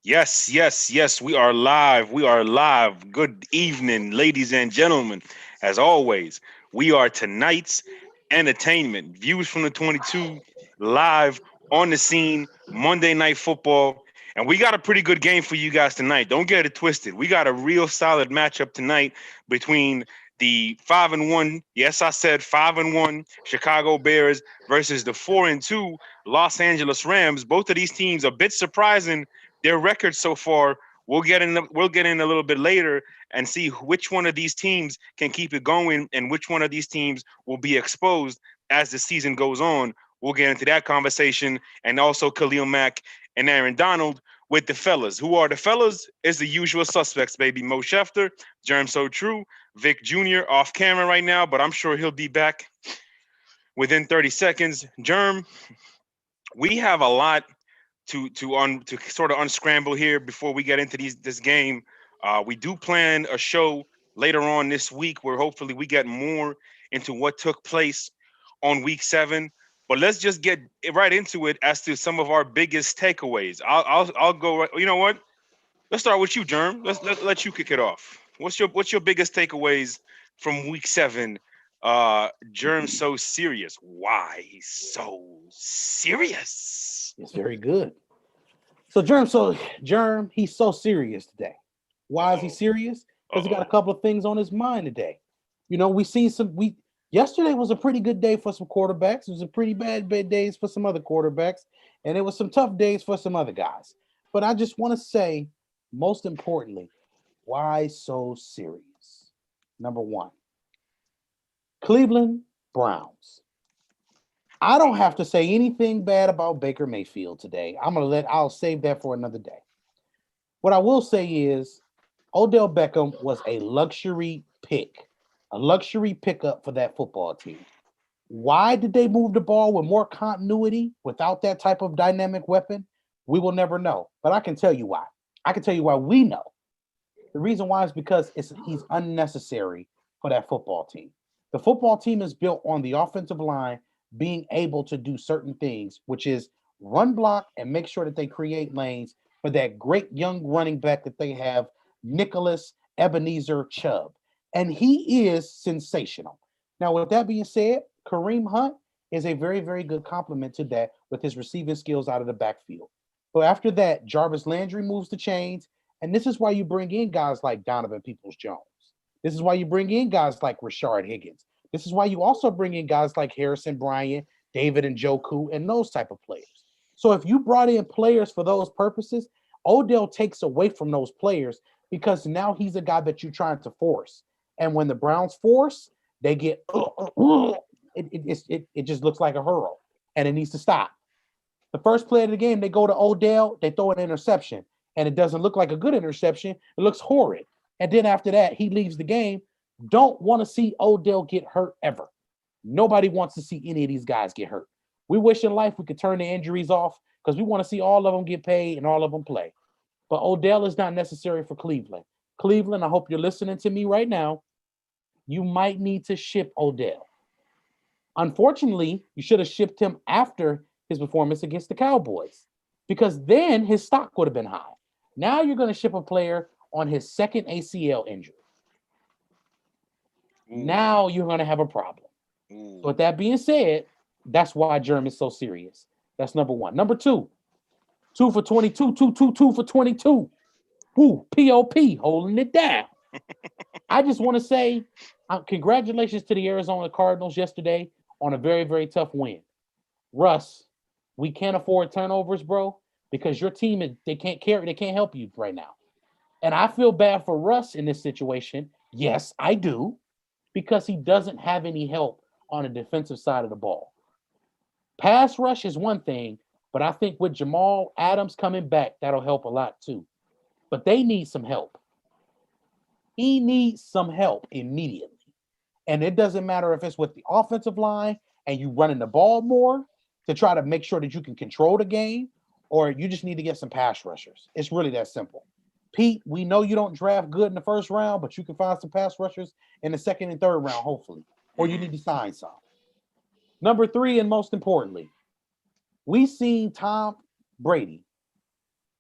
Yes, yes, yes. We are live. We are live. Good evening, ladies and gentlemen. As always, we are tonight's entertainment. Views from the 22 live on the scene, Monday Night Football. And we got a pretty good game for you guys tonight. Don't get it twisted. We got a real solid matchup tonight between the 5-1, yes, I said 5-1 Chicago Bears versus the 4-2 Los Angeles Rams. Both of these teams a bit surprising their record so far. We'll get in a little bit later and see which one of these teams can keep it going and which one of these teams will be exposed as the season goes on. We'll get into that conversation and also Khalil Mack and Aaron Donald with the fellas. Who are the fellas? Is the usual suspects, baby. Mo Schefter, Germ So True, Vic Jr. off camera right now, but I'm sure he'll be back within 30 seconds. Germ, we have a lot to sort of unscramble here before we get into this game. We do plan a show later on this week where hopefully we get more into what took place on week 7. But let's just get right into it as to some of our biggest takeaways. I'll go. You know what? Let's start with you, Germ. Let you kick it off. What's your biggest takeaways from week 7? Germ so serious. Why he's so serious? It's very good. So Germ, he's so serious today. Why is he Oh, serious? uh Because he got a oh. couple of things on his mind today. We seen some. We Yesterday was a pretty good day for some quarterbacks. It was a pretty bad days for some other quarterbacks, and it was some tough days for some other guys. But I just want to say, most importantly, why so serious? Number one, Cleveland Browns. I don't have to say anything bad about Baker Mayfield today. I'll save that for another day. What I will say is Odell Beckham was a luxury pick, a luxury pickup for that football team. Why did they move the ball with more continuity without that type of dynamic weapon? We will never know. But I can tell you why. I can tell you why we know. The reason why is because he's unnecessary for that football team. The football team is built on the offensive line being able to do certain things, which is run block and make sure that they create lanes for that great young running back that they have, Nicholas Ebenezer Chubb. And he is sensational. Now, with that being said, Kareem Hunt is a very, very good complement to that with his receiving skills out of the backfield. But after that, Jarvis Landry moves the chains, and this is why you bring in guys like Donovan Peoples Jones. This is why you bring in guys like Rashard Higgins. This is why you also bring in guys like Harrison Bryant, David and Njoku, and those type of players. So if you brought in players for those purposes, Odell takes away from those players because now he's a guy that you're trying to force. And when the Browns force, they get it just looks like a hurl, and it needs to stop. The first play of the game, they go to Odell, they throw an interception, and it doesn't look like a good interception. It looks horrid. And then after that, he leaves the game. Don't want to see Odell get hurt ever. Nobody wants to see any of these guys get hurt. We wish in life we could turn the injuries off because we want to see all of them get paid and all of them play. But Odell is not necessary for Cleveland. Cleveland, I hope you're listening to me right now. You might need to ship Odell. Unfortunately, you should have shipped him after his performance against the Cowboys because then his stock would have been high. Now you're going to ship a player on his second ACL injury. Ooh, Now you're going to have a problem. So, with ooh. that being said, that's why Jerm is so serious. That's number one. Number two, two for 22, two for 22. Woo, POP, holding it down. I just want to say congratulations to the Arizona Cardinals yesterday on a very, very tough win. Russ, we can't afford turnovers, bro, because your team they can't help you right now. And I feel bad for Russ in this situation. Yes, I do, because he doesn't have any help on the defensive side of the ball. Pass rush is one thing, but I think with Jamal Adams coming back, that'll help a lot too. But they need some help. He needs some help immediately. And it doesn't matter if it's with the offensive line and you running the ball more to try to make sure that you can control the game, or you just need to get some pass rushers. It's really that simple. Pete, we know you don't draft good in the first round, but you can find some pass rushers in the second and third round, hopefully. Or you Mhm. need to sign some. Number three, and most importantly, we seen Tom Brady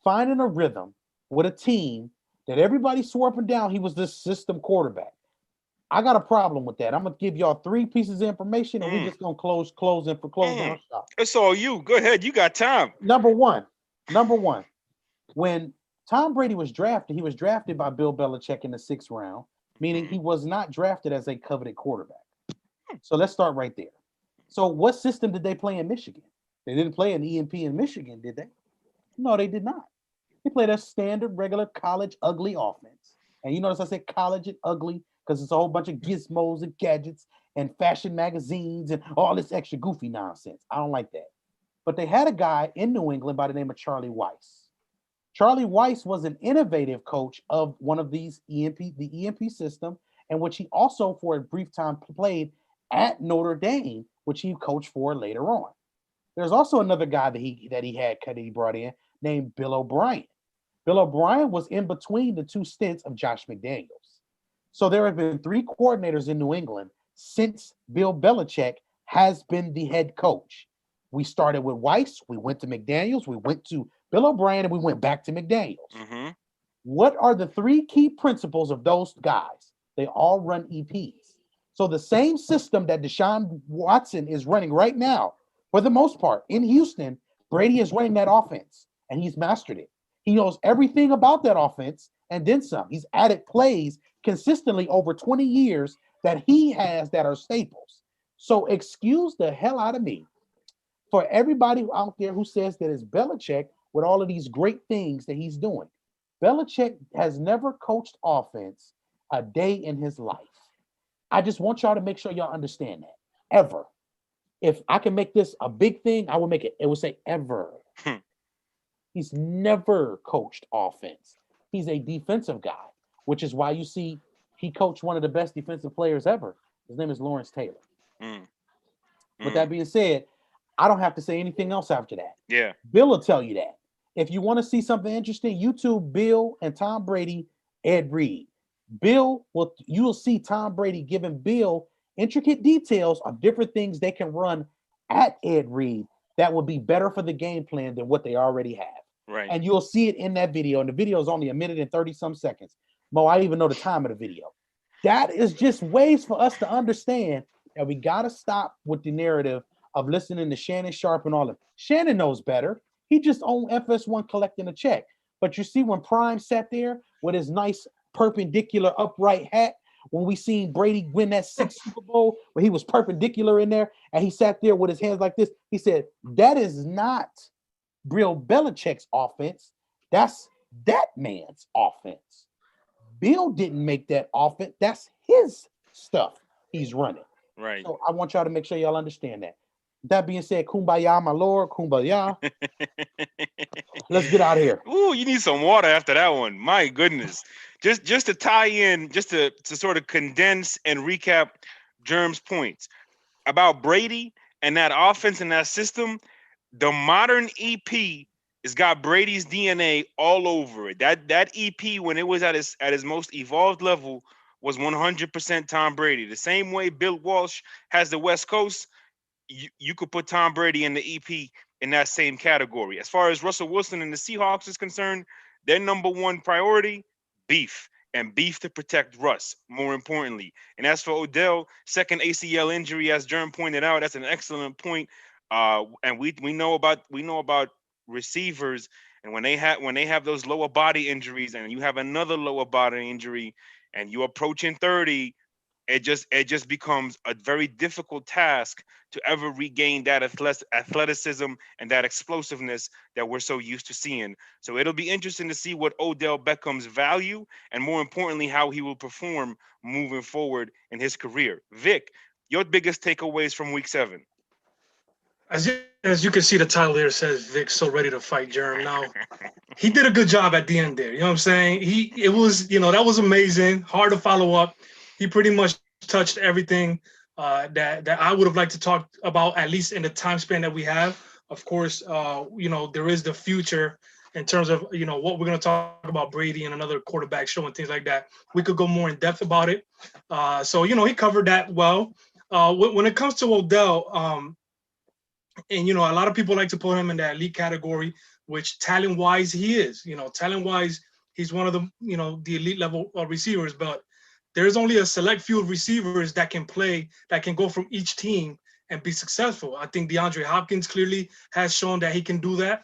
finding a rhythm with a team that everybody swore up and down he was this system quarterback. I got a problem with that. I'm gonna give y'all 3 pieces of information, and we Mm, just gonna close down shop. it's all you. Go ahead. You got time. Number one, when Tom Brady was drafted, he was drafted by Bill Belichick in the 6th round, meaning he was not drafted as a coveted quarterback. So let's start right there. So what system did they play in Michigan? They didn't play an EMP in Michigan, did they? No, they did not. They played a standard, regular college ugly offense. And you notice I said college and ugly because it's a whole bunch of gizmos and gadgets and fashion magazines and all this extra goofy nonsense. I don't like that. But they had a guy in New England by the name of Charlie Weiss. Charlie Weiss was an innovative coach of one of these the EMP system, and which he also for a brief time played at Notre Dame, which he coached for later on. There's also another guy that he brought in named Bill O'Brien. Bill O'Brien was in between the 2 stints of Josh McDaniels. So there have been 3 coordinators in New England since Bill Belichick has been the head coach. We started with Weiss, we went to McDaniels, we went to Bill O'Brien, and we went back to McDaniels. Mm-hmm. What are the 3 key principles of those guys? They all run EPs. So the same system that Deshaun Watson is running right now, for the most part, in Houston, Brady is running that offense, and he's mastered it. He knows everything about that offense and then some. He's added plays consistently over 20 years that he has that are staples. So excuse the hell out of me for everybody out there who says that it's Belichick with all of these great things that he's doing. Belichick has never coached offense a day in his life. I just want y'all to make sure y'all understand that. Ever. If I can make this a big thing, I will make it. It will say ever. He's never coached offense. He's a defensive guy, which is why you see he coached one of the best defensive players ever. His name is Lawrence Taylor. With that being said, I don't have to say anything else after that. Yeah. Bill will tell you that. If you want to see something interesting, YouTube Bill and Tom Brady, Ed Reed. You will see Tom Brady giving Bill intricate details of different things they can run at Ed Reed that will be better for the game plan than what they already have. Right. And you'll see it in that video. And the video is only 1 minute and 30 some seconds. Mo, I even know the time of the video. That is just ways for us to understand that we got to stop with the narrative of listening to Shannon Sharp and all of. Shannon knows better. He just owned FS1 collecting a check. But you see when Prime sat there with his nice perpendicular upright hat, when we seen Brady win that 6th Super Bowl, where he was perpendicular in there, and he sat there with his hands like this, he said, that is not Bill Belichick's offense. That's that man's offense. Bill didn't make that offense. That's his stuff he's running. Right. So I want y'all to make sure y'all understand that. That being said, kumbaya, my lord, kumbaya. Let's get out of here. Ooh, you need some water after that one. My goodness. Just to tie in, just to sort of condense and recap Germ's points about Brady and that offense and that system. The modern EP has got Brady's DNA all over it. That EP, when it was at his most evolved level, was 100% Tom Brady. The same way Bill Walsh has the West Coast, you could put Tom Brady in the EP in that same category. As far as Russell Wilson and the Seahawks is concerned, their number one priority, beef. And beef to protect Russ, more importantly. And as for Odell, second ACL injury, as Jerm pointed out, that's an excellent point. And we know about receivers, and when they have those lower body injuries, and you have another lower body injury, and you're approaching 30, it just becomes a very difficult task to ever regain that athleticism and that explosiveness that we're so used to seeing. So it'll be interesting to see what Odell Beckham's value, and more importantly, how he will perform moving forward in his career. Vic, your biggest takeaways from Week 7? As you can see, the title here says Vic so ready to fight Jerm. Now, he did a good job at the end there. You know what I'm saying? It was, that was amazing. Hard to follow up. He pretty much touched everything that I would have liked to talk about, at least in the time span that we have. Of course, there is the future in terms of, what we're going to talk about Brady and another quarterback show and things like that. We could go more in depth about it. So, he covered that well. When it comes to Odell, and, a lot of people like to put him in that elite category, which talent-wise he is. Talent-wise, he's one of the the elite level receivers. But there's only a select few receivers that can play, that can go from each team and be successful. I think DeAndre Hopkins clearly has shown that he can do that.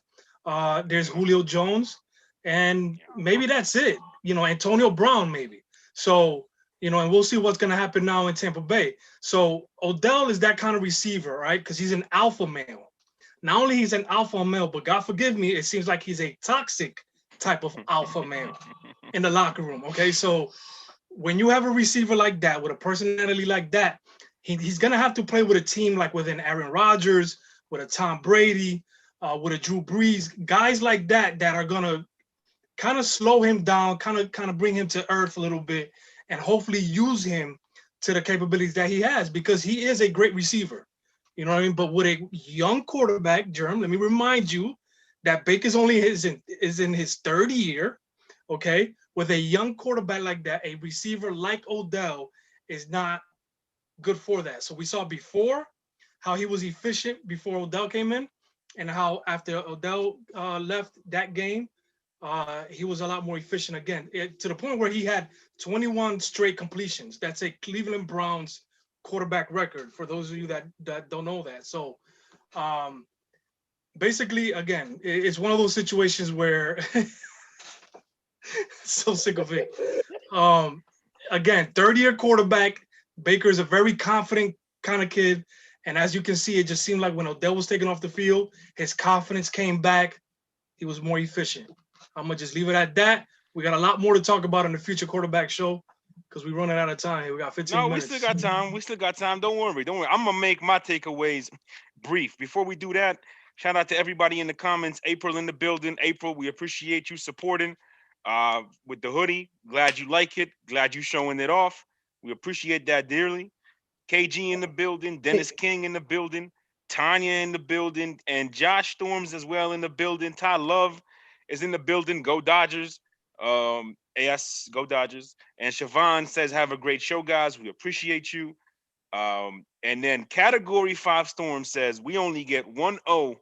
There's Julio Jones, and maybe that's it. Antonio Brown maybe. So, and we'll see what's going to happen now in Tampa Bay. So Odell is that kind of receiver, right? Because he's an alpha male. Not only he's an alpha male, but God forgive me, it seems like he's a toxic type of alpha male in the locker room. Okay, so when you have a receiver like that with a personality like that, he's gonna have to play with a team like with an Aaron Rodgers, with a Tom Brady, with a Drew Brees, guys like that are gonna kind of slow him down, kind of bring him to earth a little bit, and hopefully use him to the capabilities that he has, because he is a great receiver. You know what I mean? But with a young quarterback, Jerm, let me remind you that Baker's only is in his third year. Okay, with a young quarterback like that, a receiver like Odell is not good for that. So we saw before how he was efficient before Odell came in, and how after Odell left that game, he was a lot more efficient again, to the point where he had 21 straight completions. That's a Cleveland Browns quarterback record, for those of you that don't know that. So basically, again, it's one of those situations where so sick of it. Again, third-year quarterback. Baker's a very confident kind of kid. And as you can see, it just seemed like when Odell was taken off the field, his confidence came back. He was more efficient. I'm going to just leave it at that. We got a lot more to talk about in the future quarterback show, because we're running out of time. We got 15 minutes. We still got time. Don't worry. I'm going to make my takeaways brief. Before we do that, shout out to everybody in the comments. April in the building. April, we appreciate you supporting with the hoodie. Glad you like it. Glad you showing it off. We appreciate that dearly. KG in the building. Dennis King in the building. Tanya in the building. And Josh Storms as well in the building. Ty Love is in the building. Go Dodgers. Yes, go Dodgers. And Siobhan says, have a great show, guys. We appreciate you. And then Category 5 Storm says, we only get 1-0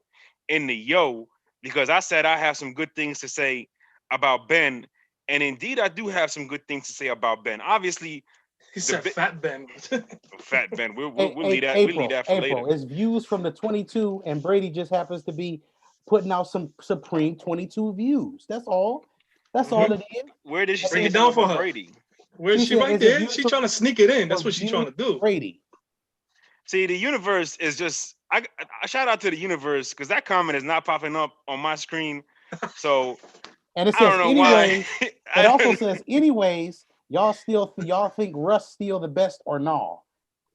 in the yo, because I said I have some good things to say about Ben. And indeed, I do have some good things to say about Ben. Obviously, he said Fat Ben. Fat Ben. We'll leave that. We'll leave that for later. It's views from the 22, and Brady just happens to be putting out some supreme 22 views. That's all. That's all it is. Where did she bring it down for her? Brady? Where's she right there? She's trying to sneak it in. That's what she's trying to do. Brady. See, the universe is just. I shout out to the universe, because that comment is not popping up on my screen. So. And it says anyways. It also says anyways. Y'all think Russ still the best or no?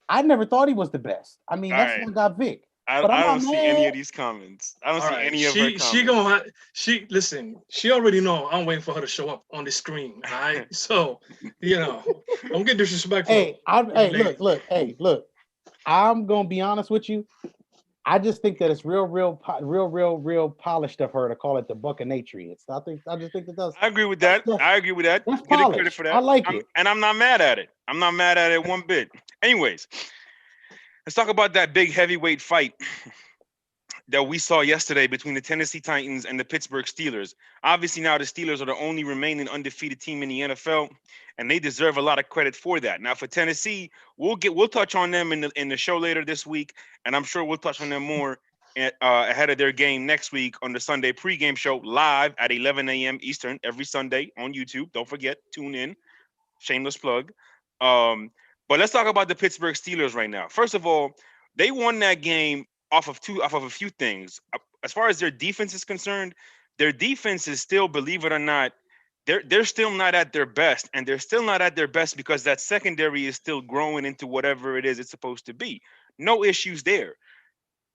I never thought he was the best. I mean, that's what got Vic. I don't see any of these comments. I don't see any of her comments. She already know I'm waiting for her to show up on the screen. All right. So, don't get disrespectful. Look. I'm gonna be honest with you. I just think that it's real polished of her to call it the Buccanatrians. I just think that does. I agree with that. That's Get credit for that. I like it. And I'm not mad at it. I'm not mad at it one bit. Anyways, let's talk about that big heavyweight fight that we saw yesterday between the Tennessee Titans and the Pittsburgh Steelers. Obviously, now the Steelers are the only remaining undefeated team in the NFL, and they deserve a lot of credit for that. Now, for Tennessee, we'll touch on them in the show later this week, and I'm sure we'll touch on them more ahead of their game next week on the Sunday pregame show live at 11 a.m. Eastern every Sunday on YouTube. Don't forget, tune in. Shameless plug. But let's talk about the Pittsburgh Steelers right now. First of all, they won that game off of a few things. As far as their defense is concerned, their defense is still, believe it or not, they're still not at their best, and they're still not at their best because that secondary is still growing into whatever it is it's supposed to be. No issues there.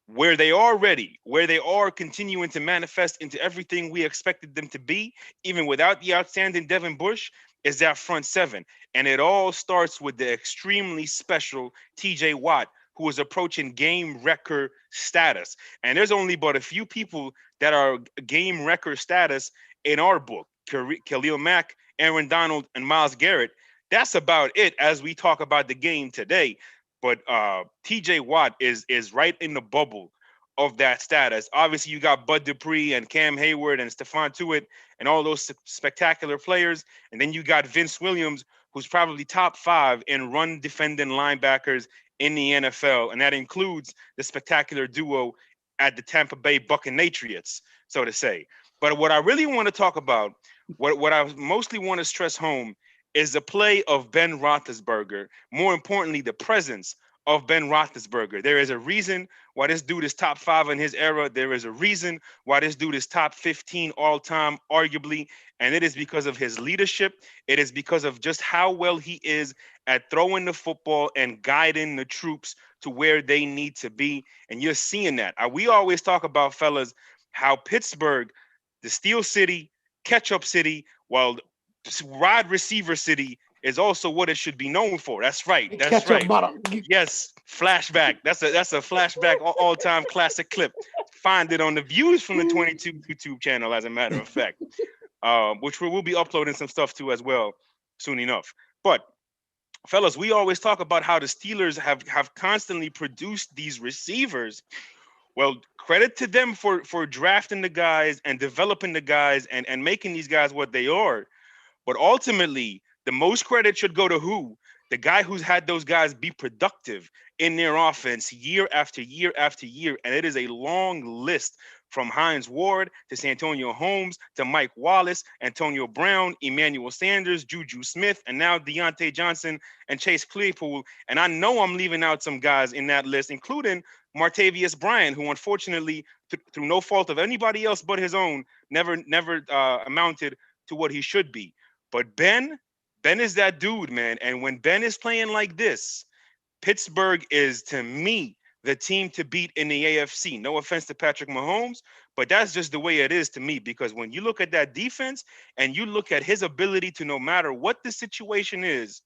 Where they are ready, where they are continuing to manifest into everything we expected them to be, even without the outstanding Devin Bush, is that front seven. And it all starts with the extremely special TJ Watt, who is approaching game record status. And there's only but a few people that are game record status in our book. Khalil Mack, Aaron Donald, and Myles Garrett. That's about it as we talk about the game today. But TJ Watt is right in the bubble of that status. Obviously, you got Bud Dupree and Cam Hayward and Stephon Tuitt and all those spectacular players. And then you got Vince Williams, who's probably top 5 in run defending linebackers in the NFL. And that includes the spectacular duo at the Tampa Bay Buccaneers, so to say. But what I really want to talk about, what I mostly want to stress home, is the play of Ben Roethlisberger. More importantly, the presence of Ben Roethlisberger. There is a reason why this dude is top 5 in his era. There is a reason why this dude is top 15 all time, arguably. And it is because of his leadership. It is because of just how well he is at throwing the football and guiding the troops to where they need to be. And you're seeing that. We always talk about, fellas, how Pittsburgh, the Steel City, Ketchup City, while wide receiver city, is also what it should be known for. That's right. That's right. Yes, flashback. That's a flashback all-time classic clip. Find it on the Views from the 22 YouTube channel, as a matter of fact, which we'll be uploading some stuff to as well soon enough. But fellas, we always talk about how the Steelers have constantly produced these receivers. Well, credit to them for drafting the guys and developing the guys and making these guys what they are. But ultimately, the most credit should go to who? The guy who's had those guys be productive in their offense year after year after year. And it is a long list, from Hines Ward to Santonio Holmes to Mike Wallace, Antonio Brown, Emmanuel Sanders, Juju Smith, and now Deontay Johnson and Chase Claypool. And I know I'm leaving out some guys in that list, including Martavius Bryant, who unfortunately, through no fault of anybody else but his own, never amounted to what he should be. But Ben is that dude, man. And when Ben is playing like this, Pittsburgh is, to me, the team to beat in the AFC. No offense to Patrick Mahomes, but that's just the way it is to me. Because when you look at that defense and you look at his ability to, no matter what the situation is,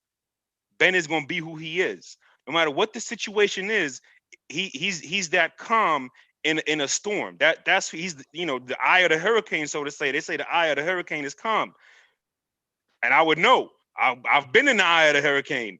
Ben is going to be who he is. No matter what the situation is, he's that calm in a storm. He's the eye of the hurricane, so to say. They say the eye of the hurricane is calm. And I would know. I've been in the eye of the hurricane.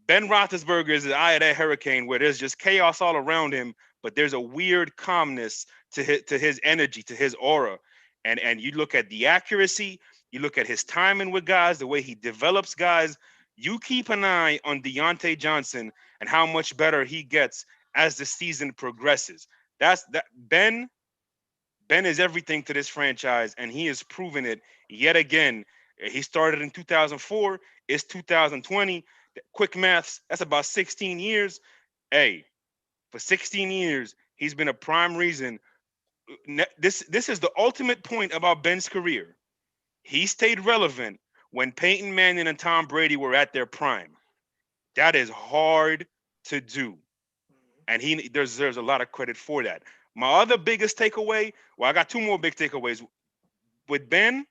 Ben Roethlisberger is the eye of that hurricane, where there's just chaos all around him, but there's a weird calmness to his energy, to his aura. And you look at the accuracy, you look at his timing with guys, the way he develops guys. You keep an eye on Deontay Johnson and how much better he gets as the season progresses. Ben is everything to this franchise, and he has proven it yet again. He started in 2004. It's 2020. Quick maths, that's about 16 years. Hey, for 16 years, he's been a prime reason. This is the ultimate point about Ben's career. He stayed relevant when Peyton Manning and Tom Brady were at their prime. That is hard to do. And he deserves a lot of credit for that. My other biggest takeaway, well, I got 2 more big takeaways. With Ben,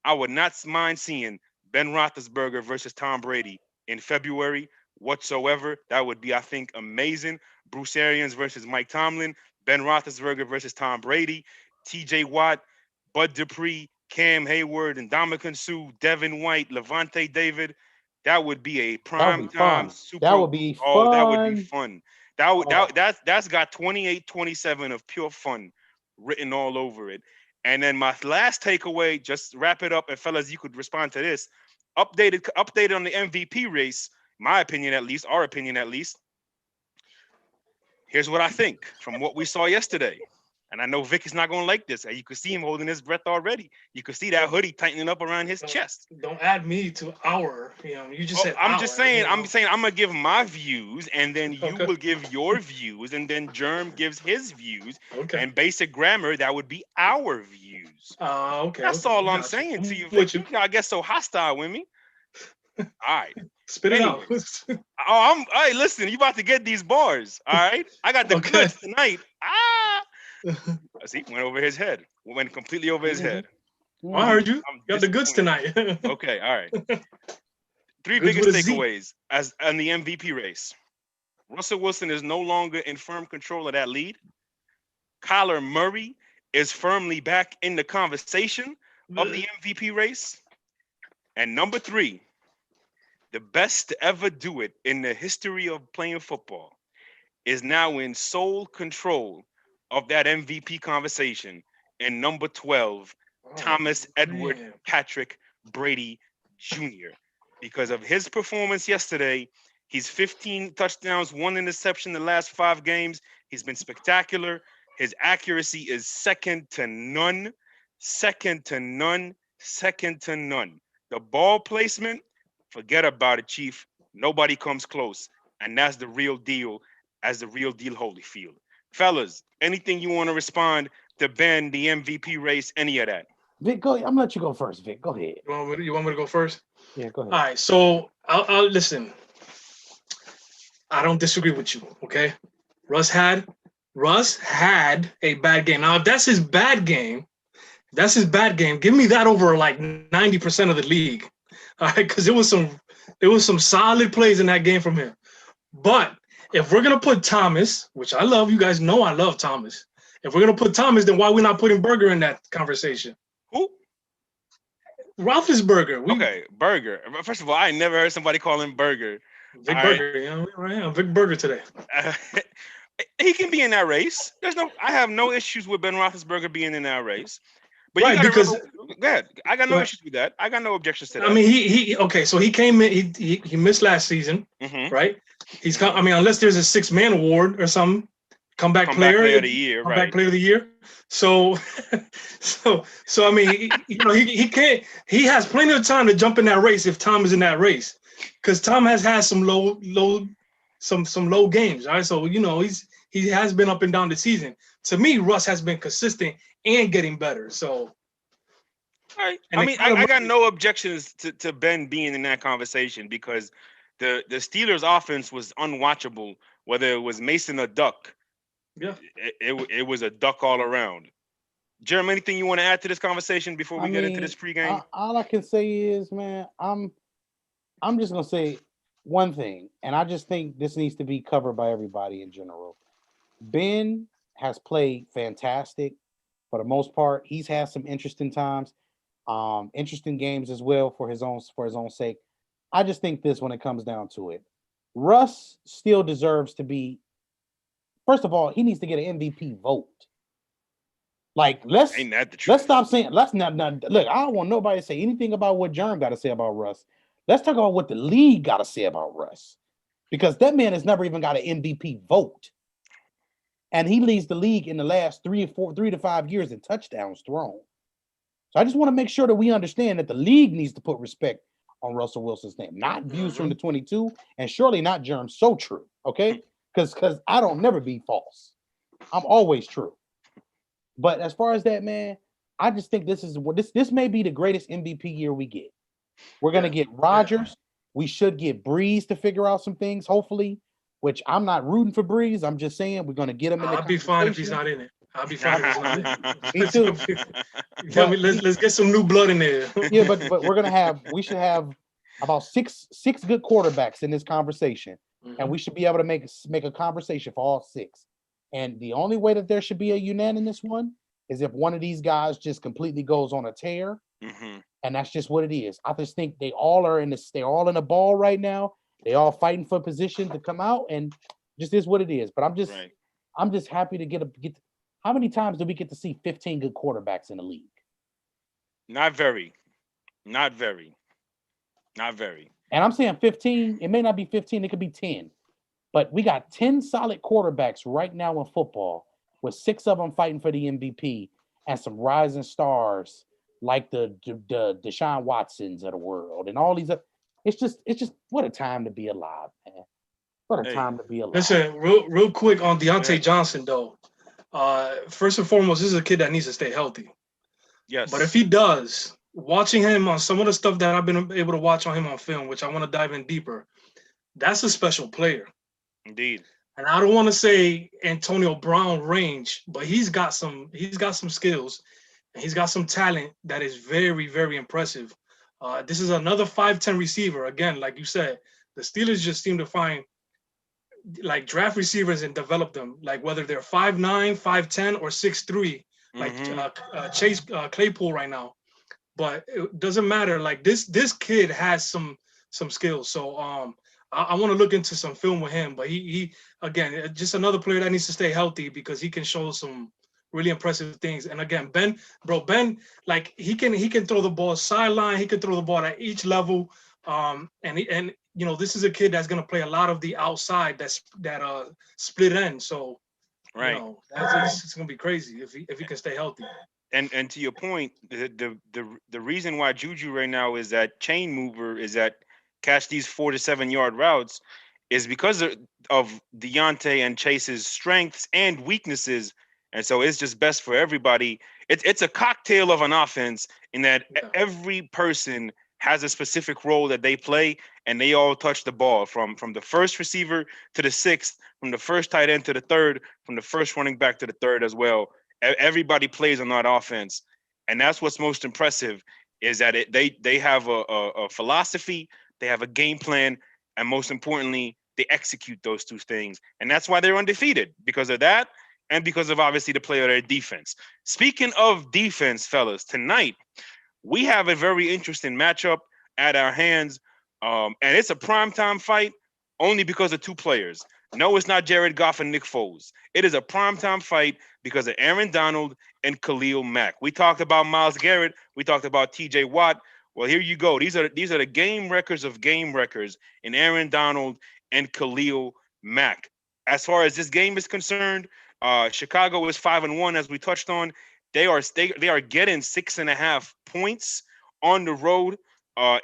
I would not mind seeing Ben Roethlisberger versus Tom Brady in February whatsoever. That would be, I think, amazing. Bruce Arians versus Mike Tomlin, Ben Roethlisberger versus Tom Brady, TJ Watt, Bud Dupree, Cam Hayward, and Ndamukong Suh, Devin White, Levante David. That would be a prime time Super Bowl. That would be fun. Oh, that would be fun. That's got 28-27 of pure fun written all over it. And then my last takeaway, just wrap it up, and fellas, you could respond to this. Updated on the MVP race, my opinion at least, our opinion at least. Here's what I think from what we saw yesterday. And I know Vic is not going to like this. You could see him holding his breath already. You could see that hoodie tightening up around his chest. Don't add me to our, you just said I'm our, just saying, I'm going to give my views, and then you will give your views, and then Germ gives his views. Okay. And basic grammar, that would be our views. Okay. That's all I'm saying to you, Vic. You gotta get so hostile with me. All right. Spit it out. Hey, listen, you about to get these bars. All right. I got the goods tonight. See, went over his head. Went completely over his head. I heard you. You got the goods tonight. Okay, all right. 3 biggest takeaways as on the MVP race. Russell Wilson is no longer in firm control of that lead. Kyler Murray is firmly back in the conversation of the MVP race. And number 3, the best to ever do it in the history of playing football, is now in sole control of that MVP conversation in number 12, Thomas Edward man. Patrick Brady Jr. Because of his performance yesterday, he's 15 touchdowns, 1 interception in the last 5 games. He's been spectacular. His accuracy is second to none, second to none, second to none. The ball placement, forget about it, Chief. Nobody comes close. And that's the real deal, as the real deal Holyfield. Fellas, anything you want to respond to Ben, the MVP race, any of that? Vic, go. I'm gonna let you go first, Vic. Go ahead. You want me to go first? Yeah, go ahead. All right. So I'll listen. I don't disagree with you. Okay. Russ had a bad game. Now, if that's his bad game, give me that over like 90% of the league. All right, because it was some solid plays in that game from him. But if we're gonna put Thomas, which I love, you guys know I love Thomas. If we're gonna put Thomas, then why are we not putting Berger in that conversation? Who? Roethlisberger. Okay, Burger. First of all, I never heard somebody call him Burger. Vic All Berger, you know, right? I'm Vic Berger today. He can be in that race. I have no issues with Ben Roethlisberger being in that race. But Right, you because- go ahead. I got no Go ahead. issues with that. I got no objections to that. I mean, he okay. So he came in. He missed last season, Mhm. right? He's come. I mean, unless there's a 6-man award or something, comeback player of the year, comeback right? player of the year. So, so I mean, he can't. He has plenty of time to jump in that race if Tom is in that race, because Tom has had some low games. All right, so he has been up and down the season. To me, Russ has been consistent and getting better. So. Right. And I it mean, kinda I got no objections to Ben being in that conversation because the Steelers' offense was unwatchable. Whether it was Mason or Duck, Yeah. it was a duck all around. Jeremy, anything you want to add to this conversation before we get into this pregame? All I can say is, man, I'm just gonna say one thing, and I just think this needs to be covered by everybody in general. Ben has played fantastic for the most part. He's had some interesting times, interesting games as well for his own sake. I just think this, when it comes down to it, Russ still deserves to be. First of all, he needs to get an MVP vote. Like, Ain't that the truth? let's stop saying. Let's not look. I don't want nobody to say anything about what Jerm got to say about Russ. Let's talk about what the league got to say about Russ, because that man has never even got an MVP vote, and he leads the league in the last 3 to 5 years in touchdowns thrown. So I just want to make sure that we understand that the league needs to put respect on Russell Wilson's name, not views from the 22, and surely not Jerm. So true, okay? Because I don't never be false. I'm always true. But as far as that, man, I just think this may be the greatest MVP year we get. We're gonna get Rodgers. We should get Breeze to figure out some things, hopefully. Which I'm not rooting for Breeze. I'm just saying we're gonna get him in the I'll be fine if he's conversation. not in it. I'll be fine if he's not in it. Me too. Yeah, I mean, let's get some new blood in there. Yeah, but we should have about six good quarterbacks in this conversation, and we should be able to make a conversation for all 6. And the only way that there should be a unanimous one is if one of these guys just completely goes on a tear, and that's just what it is. I just think they're all in a ball right now. They all fighting for position to come out, and just is what it is. But I'm just happy to get. How many times do we get to see 15 good quarterbacks in the league? Not very. Not very. And I'm saying 15. It may not be 15. It could be 10. But we got 10 solid quarterbacks right now in football, with 6 of them fighting for the MVP, and some rising stars like the Deshaun Watsons of the world, and all these. It's just what a time to be alive, man. What a time to be alive. Listen, real quick on Deontay Johnson, though. First and foremost, this is a kid that needs to stay healthy. Yes. But if he does, watching him on some of the stuff that I've been able to watch on him on film, which I want to dive in deeper, that's a special player. Indeed. And I don't want to say Antonio Brown range, but he's got some skills, and he's got some talent that is very, very impressive. This is another 5'10" receiver. Again, like you said, the Steelers just seem to find like draft receivers and develop them, like whether they're 5'9", 5'10", or 6'3", like Chase Claypool right now. But it doesn't matter. Like this kid has some skills. So I want to look into some film with him. But he again, just another player that needs to stay healthy because he can show some really impressive things. And again, Ben, like he can throw the ball sideline. He can throw the ball at each level. And this is a kid that's gonna play a lot of the outside that split end. So Right. it's gonna be crazy if he can stay healthy. And to your point, the reason why Juju right now is that chain mover, is that catch these 4 to 7 yard routes, is because of Deontay and Chase's strengths and weaknesses. And so it's just best for everybody. It's a cocktail of an offense in that every person has a specific role that they play, and they all touch the ball from the first receiver to the sixth, from the first tight end to the third, from the first running back to the third as well. Everybody plays on that offense, and that's what's most impressive, is that they have a philosophy, they have a game plan, and most importantly, they execute those two things, and that's why they're undefeated, because of that, and because of obviously the play of their defense. Speaking of defense, fellas, tonight we have a very interesting matchup at our hands, and it's a primetime fight only because of two players. No, it's not Jared Goff and Nick Foles. It is a primetime fight because of Aaron Donald and Khalil Mack. We talked about Myles Garrett. We talked about T.J. Watt. Well, here you go. These are the game records of game records in Aaron Donald and Khalil Mack. As far as this game is concerned, Chicago is 5-1, as we touched on. They are getting 6.5 points on the road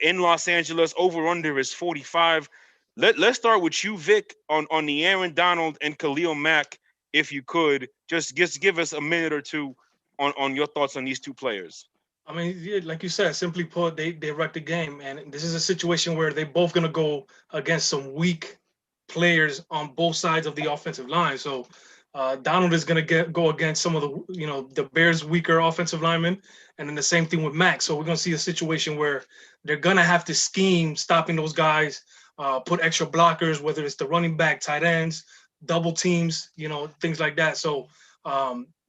in Los Angeles. Over under is 45. Let's start with you, Vic, on the Aaron Donald and Khalil Mack, if you could. Just give us a minute or two on your thoughts on these two players. I mean, yeah, like you said, simply put, they wrecked the game, and this is a situation where they're both gonna go against some weak players on both sides of the offensive line. So Donald is going to go against some of the Bears' weaker offensive linemen, and then the same thing with Max. So we're going to see a situation where they're going to have to scheme stopping those guys, put extra blockers, whether it's the running back, tight ends, double teams, things like that. So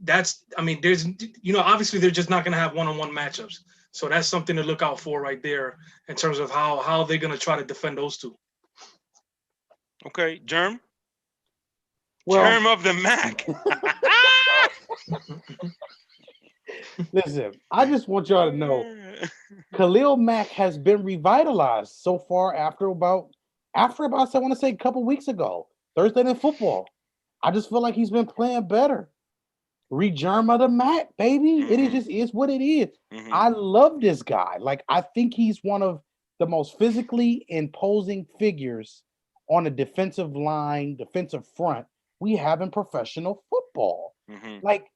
there's, obviously they're just not going to have one-on-one matchups. So that's something to look out for right there in terms of how they're going to try to defend those two. Okay, Germ. Well, Germ of the Mac. Listen, I just want y'all to know Khalil Mack has been revitalized so far after about I want to say a couple weeks ago, Thursday Night Football. I just feel like he's been playing better. Germ of the Mac, baby. Mm-hmm. It just is what it is. Mm-hmm. I love this guy. Like, I think he's one of the most physically imposing figures on a defensive line, defensive front we have in professional football. Mm-hmm. Like,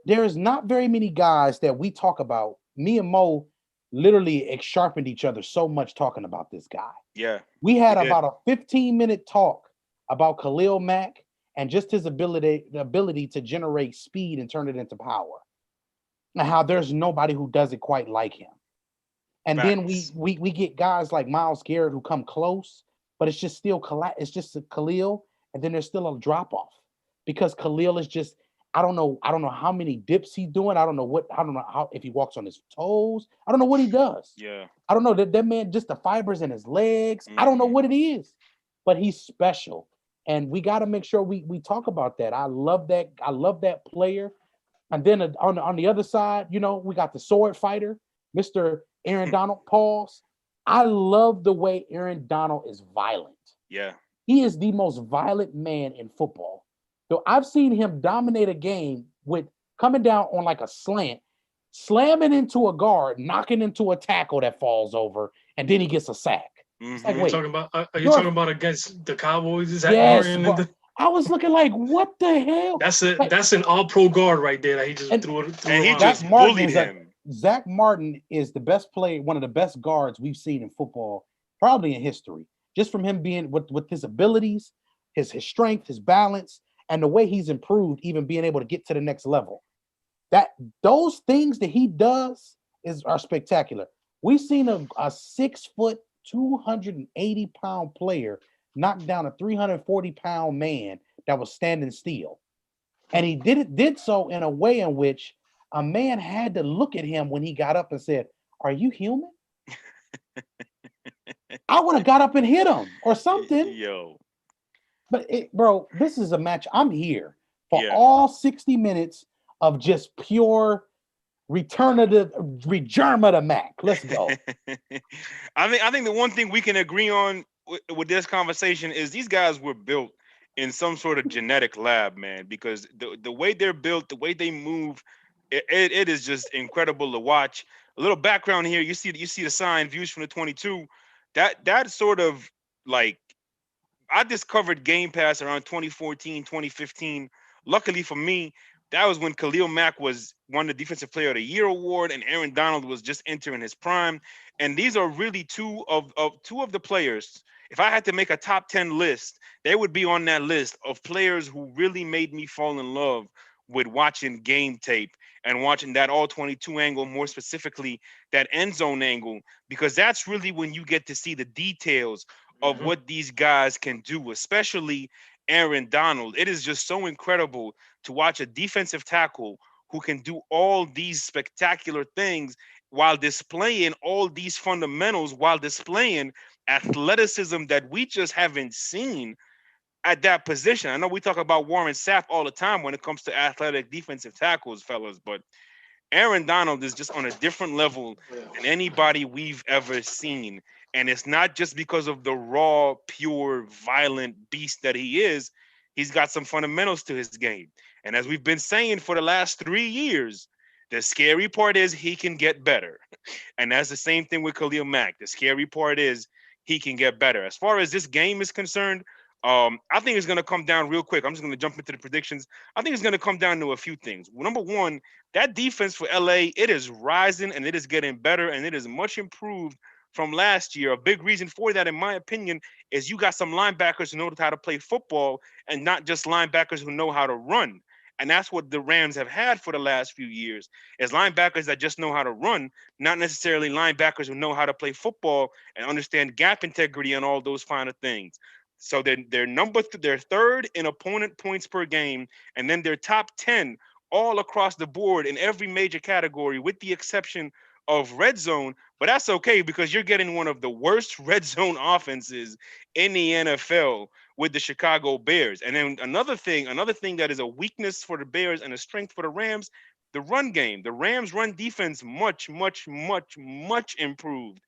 there's not very many guys that we talk about. Me and Mo literally sharpened each other so much talking about this guy. Yeah. We had about a 15-minute talk about Khalil Mack and just his ability to generate speed and turn it into power. And how there's nobody who does it quite like him. And Facts. Then we get guys like Myles Garrett who come close, but it's just still Khalil, and then there's still a drop off because Khalil is just, I don't know how many dips he's doing. I don't know how, if he walks on his toes. I don't know what he does. Yeah. I don't know that man, just the fibers in his legs. I don't know what it is, but he's special. And we got to make sure we talk about that. I love that player. And then on the other side, we got the sword fighter, Mr. Aaron Donald. Pause. I love the way Aaron Donald is violent. Yeah. He is the most violent man in football. So I've seen him dominate a game with coming down on like a slant, slamming into a guard, knocking into a tackle that falls over, and then he gets a sack. Mm-hmm. Like, are you talking about against the Cowboys? Is that yes, I was looking like, what the hell? That's an all-pro guard right there that he just threw it. And he just bullied him. Zach Martin is the best player, one of the best guards we've seen in football, probably in history. Just from him being with his abilities, his strength, his balance, and the way he's improved, even being able to get to the next level. Those things that he does are spectacular. We've seen a 6 foot, 280-pound player knock down a 340-pound man that was standing still. And he did so in a way in which a man had to look at him when he got up and said, "Are you human?" I would have got up and hit him or something. Yo, But bro, this is a match. I'm here for yeah. all 60 minutes of just pure return of the Mac. Let's go. I think the one thing we can agree on with this conversation is these guys were built in some sort of genetic lab, man. Because the way they're built, the way they move, it is just incredible to watch. A little background here: you see the sign views from the 22. That sort of like I discovered Game Pass around 2014, 2015. Luckily for me, that was when Khalil Mack was won the Defensive Player of the Year award, and Aaron Donald was just entering his prime. And these are really two of the players. If I had to make a top 10 list, they would be on that list of players who really made me fall in love with watching game tape and watching that all 22 angle, more specifically that end zone angle, because that's really when you get to see the details of Mhm. what these guys can do, especially Aaron Donald. It is just so incredible to watch a defensive tackle who can do all these spectacular things while displaying all these fundamentals, while displaying athleticism that we just haven't seen at that position. I know we talk about Warren Sapp all the time when it comes to athletic defensive tackles, fellas, but Aaron Donald is just on a different level than anybody we've ever seen. And it's not just because of the raw, pure, violent beast that he is. He's got some fundamentals to his game. And as we've been saying for the last 3 years, the scary part is he can get better. And that's the same thing with Khalil Mack. The scary part is he can get better. As far as this game is concerned, I think it's going to come down real quick. I'm just going to jump into the predictions. I think it's going to come down to a few things. Number one, that defense for LA, it is rising and it is getting better and it is much improved from last year. A big reason for that, in my opinion, is you got some linebackers who know how to play football and not just linebackers who know how to run. And that's what the Rams have had for the last few years, is linebackers that just know how to run, not necessarily linebackers who know how to play football and understand gap integrity and all those finer things. So they're third in opponent points per game, and then they're top 10 all across the board in every major category, with the exception of red zone. But that's okay because you're getting one of the worst red zone offenses in the NFL with the Chicago Bears. And then another thing that is a weakness for the Bears and a strength for the Rams, the run game. The Rams run defense much, much, much, much improved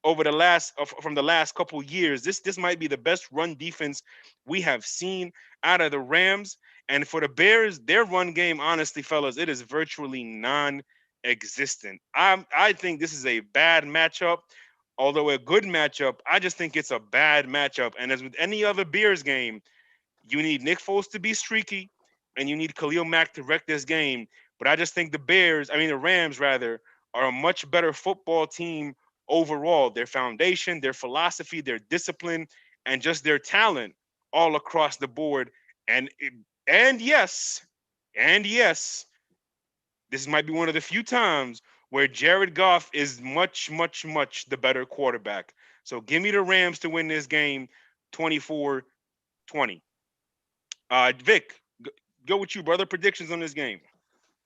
over the last from the last couple years. This might be the best run defense we have seen out of the Rams. And for the Bears, their run game, honestly, fellas, it is virtually non-existent. I think this is a bad matchup. Although a good matchup, I just think it's a bad matchup. And as with any other Bears game, you need Nick Foles to be streaky, and you need Khalil Mack to wreck this game. But I just think the Rams rather, are a much better football team overall. Their foundation, their philosophy, their discipline, and just their talent all across the board. And and yes, and yes, this might be one of the few times where Jared Goff is much, much, much the better quarterback. So give me the Rams to win this game 24-20. Vic, go with you, brother. Predictions on this game.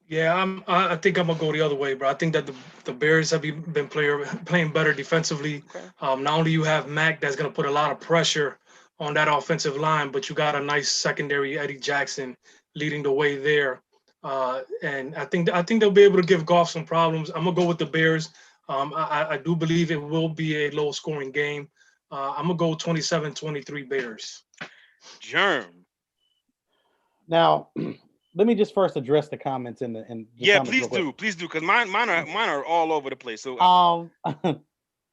Yeah, I think I'm gonna go the other way, bro. I think that the Bears have been playing better defensively. Okay. Not only you have Mac that's gonna put a lot of pressure on that offensive line, but you got a nice secondary, Eddie Jackson, leading the way there. And I think they'll be able to give Goff some problems. I'm gonna go with the Bears. I do believe it will be a low scoring game. I'm gonna go 27-23 Bears. Germ. Now, let me just first address the comments in the Yeah, comments real quick. please do, because mine are all over the place. So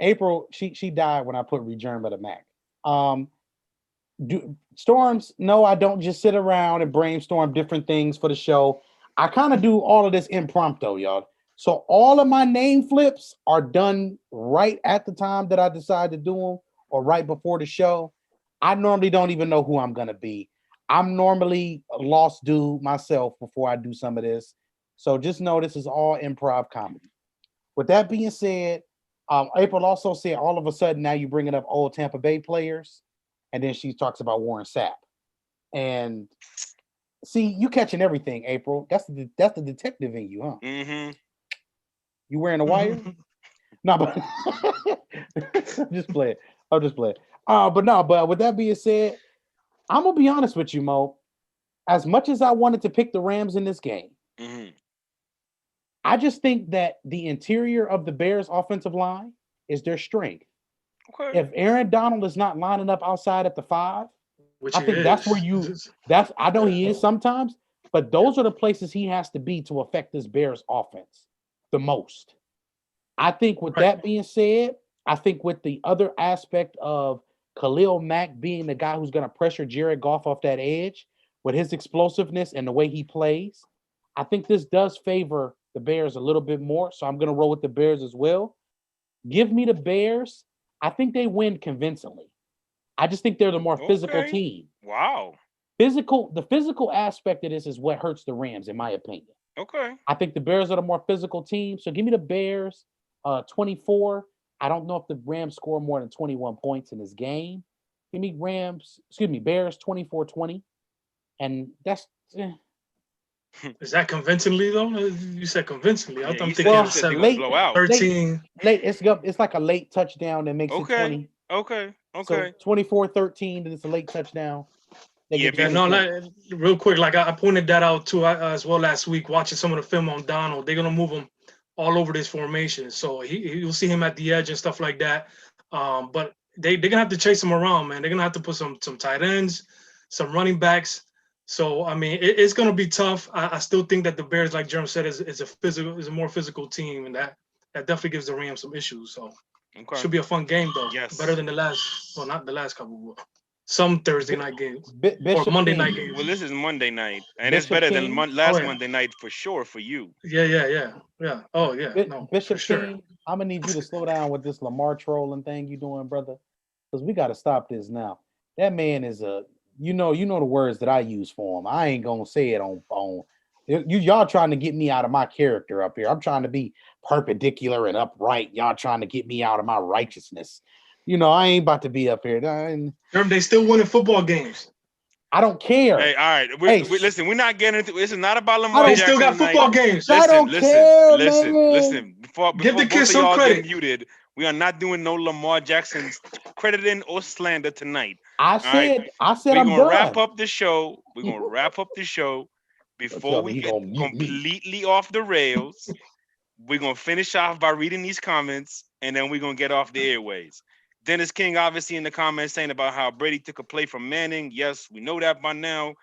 April, she died when I put regerm at a Mac. Storms, no, I don't just sit around and brainstorm different things for the show. I kind of do all of this impromptu, y'all. So all of my name flips are done right at the time that I decide to do them or right before the show. I normally don't even know who I'm going to be. I'm normally a lost dude myself before I do some of this. So just know this is all improv comedy. With that being said, April also said all of a sudden now you're bringing up old Tampa Bay players. And then she talks about Warren Sapp. And see, you catching everything, April. That's the detective in you, huh? mm-hmm. You wearing a wire? No, but I'm just playing. I'll just play. But with that being said, I'm gonna be honest with you, Mo. As much as I wanted to pick the Rams in this game, Mm-hmm. I just think that the interior of the Bears' offensive line is their strength. Okay. If Aaron Donald is not lining up outside at the 5, Which I he think that's where is. I know he is sometimes, but those are the places he has to be to affect this Bears offense the most. I think with Right. that being said, I think with the other aspect of Khalil Mack being the guy who's going to pressure Jared Goff off that edge with his explosiveness and the way he plays, I think this does favor the Bears a little bit more. So I'm going to roll with the Bears as well. Give me the Bears. I think they win convincingly. I just think they're the more physical Okay. team. Wow. The physical aspect of this is what hurts the Rams, in my opinion. Okay. I think the Bears are the more physical team. So give me the Bears 24. I don't know if the Rams score more than 21 points in this game. Give me Bears 24-20. And that's Is that convincingly though? You said convincingly. Yeah, I'm you thinking said they would late- blow out. 13. late. It's like a late touchdown that makes it 20. Okay. So 24-13, and it's a late touchdown. They Yeah, get Yeah, 20 no, points. real quick, like I pointed that out too as well last week, watching some of the film on Donald. They're gonna move him all over this formation, so you'll see him at the edge and stuff like that. But they're gonna have to chase him around, man. They're gonna have to put some tight ends, some running backs. So I mean, it's gonna be tough. I still think that the Bears, like Jerm said, is a more physical team, and that definitely gives the Rams some issues. So Okay. should be a fun game though. Yes. Better than the last, well, not the last couple, but some Thursday night games. Bishop Or Monday King. night games. Well, this is Monday night, and it's Bishop better than King. last Oh, yeah. Monday night for sure for you. Yeah. Oh yeah, no, Bishop for sure. King, I'm gonna need you to slow down with this Lamar trolling thing you doing, brother. Because we got to stop this now. That man is you know the words that I use for him. I ain't gonna say it on y'all trying to get me out of my character up here. I'm trying to be perpendicular and upright. Y'all trying to get me out of my righteousness. You know, I ain't about to be up here. They still winning football games. I don't care. Hey, all right. Listen, we're not getting into this. Is not about Lamar They Jackson still got tonight. football games. I don't care, Listen. man. Before Give the both kid of some y'all credit. get muted, we are not doing no Lamar Jackson's crediting or slander tonight. I right. said We're I'm gonna done. wrap up the show. We're gonna wrap up the show before we get completely off the rails. We're gonna finish off by reading these comments, and then we're gonna get off the airways. Dennis King obviously in the comments saying about how Brady took a play from Manning. Yes, we know that by now.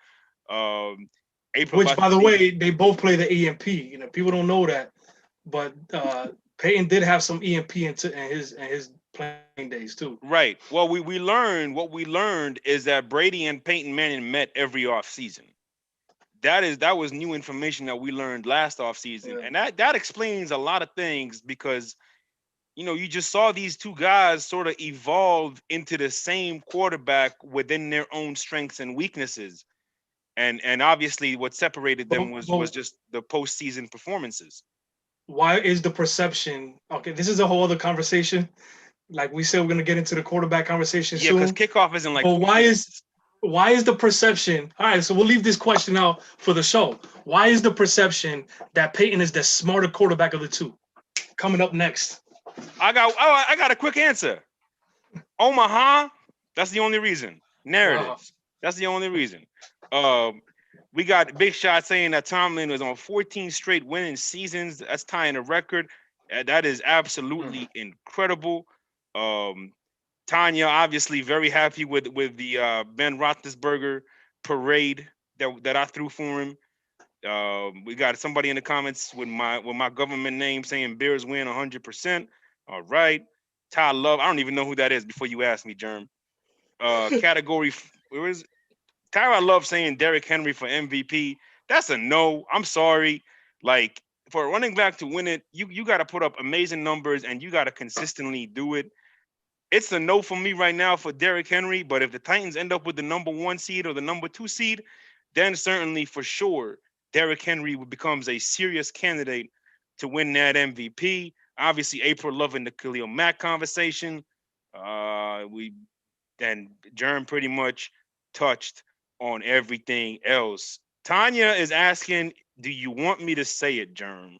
April, Which, by the way, they both play the EMP. You know, people don't know that, but Peyton did have some EMP in his playing days too. Right. Well, we learned what we learned is that Brady and Peyton Manning met every offseason. That was new information that we learned last offseason, and that explains a lot of things because you just saw these two guys sort of evolve into the same quarterback within their own strengths and weaknesses. And obviously what separated them was just the postseason performances. Why is the perception okay? This is a whole other conversation. Like we said, we're gonna get into the quarterback conversation soon. Yeah, because kickoff isn't like. But why is the perception? All right, so we'll leave this question out for the show. Why is the perception that Peyton is the smarter quarterback of the two? Coming up next. I got a quick answer. Omaha, that's the only reason. Narratives. That's the only reason. We got Big Shot saying that Tomlin was on 14 straight winning seasons. That's tying a record. That is absolutely incredible. Tanya obviously very happy with the Ben Roethlisberger parade that I threw for him. We got somebody in the comments with my government name saying Bears win 100%. All right. Ty Love, I don't even know who that is before you ask me, Germ. Category, where is it? Tyra Love saying Derrick Henry for MVP. That's a no. I'm sorry. Like, for a running back to win it, you got to put up amazing numbers and you got to consistently do it. It's a no for me right now for Derrick Henry, but if the Titans end up with the number 1 seed or the number 2 seed, then certainly for sure Derrick Henry becomes a serious candidate to win that MVP. Obviously, April loving the Khalil Mack conversation. Germ pretty much touched on everything else. Tanya is asking, do you want me to say it, Germ?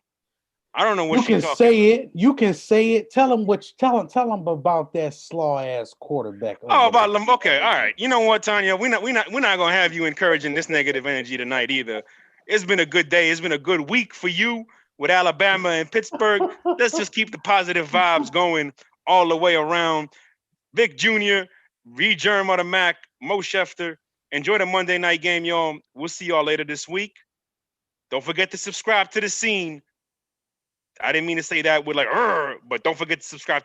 I don't know what You she's can talking say about. it. You can say it. Tell them about that slaw ass quarterback. Oh, over about there. okay, all right. You know what, Tanya? We're not gonna have you encouraging this negative energy tonight either. It's been a good day. It's been a good week for you with Alabama and Pittsburgh. Let's just keep the positive vibes going all the way around. Vic Jr., Reed Germ on the Mac, Mo Schefter. Enjoy the Monday night game, y'all. We'll see y'all later this week. Don't forget to subscribe to the scene. I didn't mean to say that with like, but don't forget to subscribe